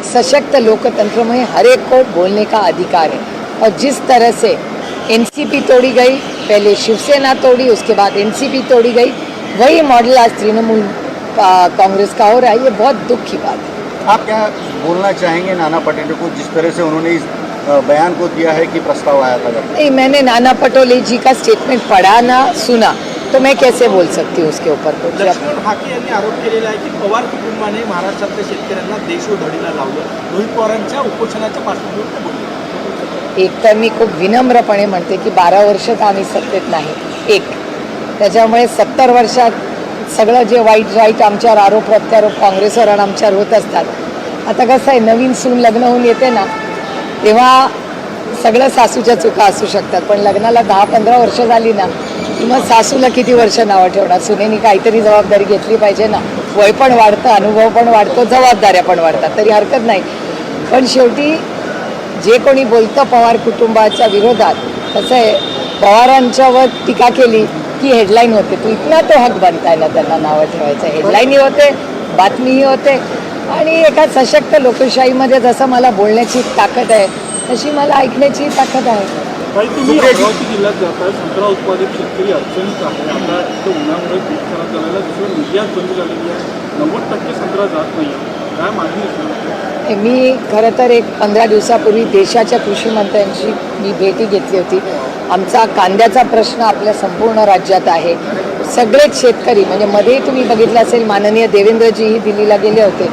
सशक्त लोकतंत्र में हर एक को बोलने का अधिकार है और जिस तरह से एनसीपी तोड़ी गई, पहले शिवसेना तोड़ी, उसके बाद एनसीपी तोड़ी गई, वही मॉडल आज तृणमूल कांग्रेस का हो रहा है। ये बहुत दुख की बात है। आप क्या बोलना चाहेंगे नाना पटेले को, जिस तरह से उन्होंने इस बयान को दिया है कि प्रस्ताव आया था? नहीं, मैंने नाना पटोले जी का स्टेटमेंट पढ़ा ना सुना, तो मैं कैसे बोल सकती हूँ उसके ऊपर? लक्ष्मण हाके यांनी आरोप केलेला आहे की पवार कुटुंबाने महाराष्ट्रातल्या शेतकऱ्यांना देशोधडीला लावलं. रोहित पवारांच्या उपोषणाच्या पार्श्वभूमीवर ते बोलले. एक तर मी खूप विनम्रपणे म्हणते की 12 वर्ष तर आम्ही सत्तेत नाही, एक त्याच्यामुळे 70 वर्षात सगळं जे वाईट आमच्यावर आरोप प्रत्यारोप काँग्रेसवर आणि आमच्यावर होत असतात. आता कसं आहे, नवीन सून लग्न होऊन येते ना, तेव्हा सगळं सासूच्या चुका असू शकतात, पण लग्नाला 10-15 वर्ष झाली ना की मग सासूला किती वर्ष नावं ठेवणार? सुनेनी काहीतरी जबाबदारी घेतली पाहिजे ना. वय पण वाढतं, अनुभव पण वाढतो, जबाबदाऱ्या पण वाढतात, तरी हरकत नाही. पण शेवटी जे कोणी बोलतं पवार कुटुंबाच्या विरोधात, कसं आहे, पवारांच्यावर टीका केली की हेडलाईन होते. तो इतना तो हक बनताय ना त्यांना नावं ठेवायचं. हेडलाईनही होते, बातमीही होते, आणि एका सशक्त लोकशाहीमध्ये जसं मला बोलण्याची ताकद आहे तशी मला ऐकण्याची ताकद आहे. तुम्ही अमरावती जिल्ह्यात जाताय, संत्रा उत्पादक शेतकरी अडचणीत आहे. आता इथं उन्हामुळे पीक खराब झालेला, दुसरं निर्यात बंद झालेली आहे, 90% संत्रा जात नाही. काय मागणी आहे? मी खरं तर एक 15 दिवसापूर्वी देशाच्या कृषी मंत्र्यांची मी भेटी घेतली होती. आमचा कांद्याचा प्रश्न आपल्या संपूर्ण राज्यात आहे. सगळेच शेतकरी, म्हणजे मध्ये तुम्ही बघितलं असेल, माननीय देवेंद्रजीही दिल्लीला गेले होते,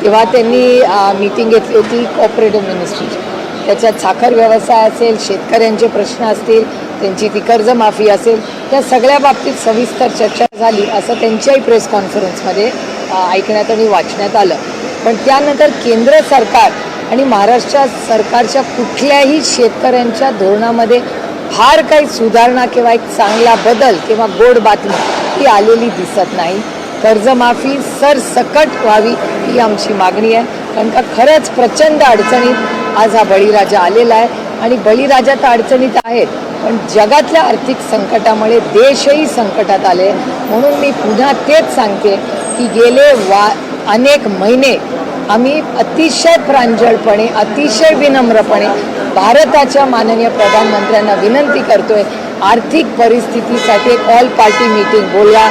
तेव्हा त्यांनी मीटिंग घेतली होती कोऑपरेटिव्ह मिनिस्ट्रीची. त्याच्यात साखर व्यवसाय असेल, शेतकऱ्यांचे प्रश्न असतील, त्यांची ती कर्जमाफी असेल, त्या सगळ्या बाबतीत सविस्तर चर्चा झाली असं त्यांच्याही प्रेस कॉन्फरन्समध्ये ऐकण्यात आणि वाचण्यात आलं. पण त्यानंतर केंद्र सरकार आणि महाराष्ट्र सरकारच्या कुठल्याही शेतकऱ्यांच्या धोरणामध्ये फार काही सुधारणा किंवा एक चांगला बदल किंवा गोड बातमी ही आलेली दिसत नाही. कर्जमाफी सरसकट व्हावी ही आमची मागणी आहे, कारण का खरंच प्रचंड अडचणीत आज हा बळीराजा आलेला आहे. आणि बळीराजा तर अडचणीत आहेत, पण जगातल्या आर्थिक संकटामुळे देशही संकटात आले. म्हणून मी पुन्हा तेच सांगते की गेले अनेक महिने आम्ही अतिशय प्रांजळपणे, अतिशय विनम्रपणे भारताच्या माननीय प्रधानमंत्र्यांना विनंती करतोय, आर्थिक परिस्थितीसाठी एक ऑल पार्टी मीटिंग बोलवा.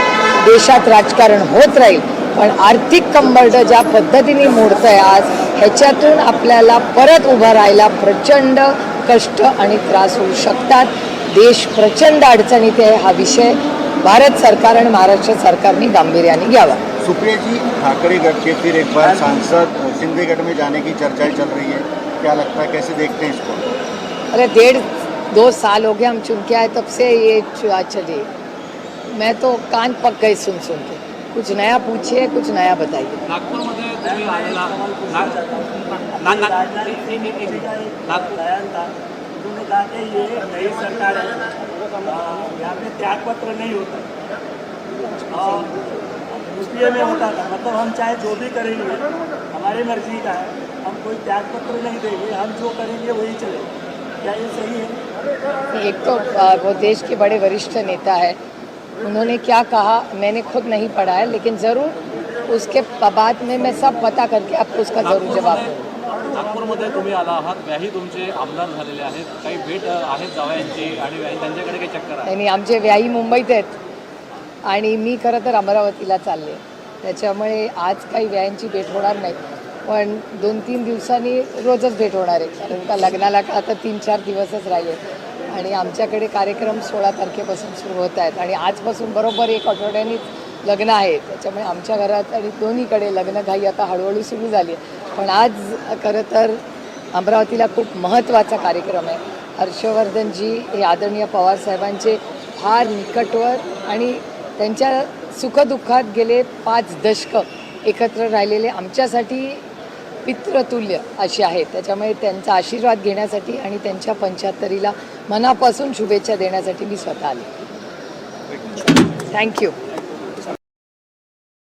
देशात राजकारण होत राहील, पण आर्थिक कंबरडं ज्या पद्धतीने मोडतंय आज, ह्याच्यातून आपल्याला परत उभं राहायला प्रचंड कष्ट आणि त्रास होऊ शकतात. देश प्रचंड अडचणीत आहे. हा विषय भारत सरकार आणि महाराष्ट्र सरकारने गांभीर्याने घ्यावा. सुप्रिया जी, ठाकरे गढ़ के फिर एक बार सांसद सिंधेगढ़ में जाने की चर्चाएं चल रही है, क्या लगता है, कैसे देखते हैं इसको? अरे 1.5-2 साल हो गए हम चुन के आए, तब से ये चलिए, मैं तो कान पक गई सुन के. कुछ नया पूछिए, कुछ नया बताइए. नागपूरमध्ये तुम्ही आलेला उन्होंने कहा कि ये नई सरकार है, यहाँ पे त्यागपत्र नहीं होता और यूपीए में होता था. मतलब हम चाहे जो भी करेंगे हमारी मर्जी का है, हम कोई त्यागपत्र नहीं देंगे, हम जो करेंगे वही चलेगा. क्या ये सही है? एक तो वो देश के बड़े वरिष्ठ नेता है, उन्होंने क्या कहा मैंने खुद नहीं पढ़ा है, लेकिन ज़रूर उसके बाद में मैं सब पता करके आपको उसका ज़रूर जवाब दूँगा. नागपूरमध्ये तुम्ही आला आहात, व्याही तुमचे आमदार झालेले आहेत, काही भेट आहेत जावयांची आणि व्याही त्यांच्याकडे काही चक्कर आहे? आणि आमचे व्याही मुंबईत आहेत आणि मी खरं तर अमरावतीला चालले, त्याच्यामुळे आज काही व्यायांची भेट होणार नाही, पण 2-3 दिवसांनी रोजच भेट होणार आहे. कारण का लग्नाला आता 3-4 दिवसच राहिले आणि आमच्याकडे कार्यक्रम 16 तारखेपासून सुरू होत आहेत आणि आजपासून बरोबर 1 आठवड्यानीच लग्न आहे. त्याच्यामुळे आमच्या घरात आणि दोन्हीकडे लग्नघाई आता हळूहळू सुरू झाली आहे. पण आज खरं तर अमरावतीला खूप महत्त्वाचा कार्यक्रम आहे. हर्षवर्धनजी हे आदरणीय पवारसाहेबांचे फार निकटवर आणि त्यांच्या सुखदुःखात गेले 5 दशकं एकत्र राहिलेले आमच्यासाठी पितृतुल्य असे आहेत. त्याच्यामुळे त्यांचा आशीर्वाद घेण्यासाठी आणि त्यांच्या 75वीला मनापासून शुभेच्छा देण्यासाठी मी स्वतः आले. थँक्यू.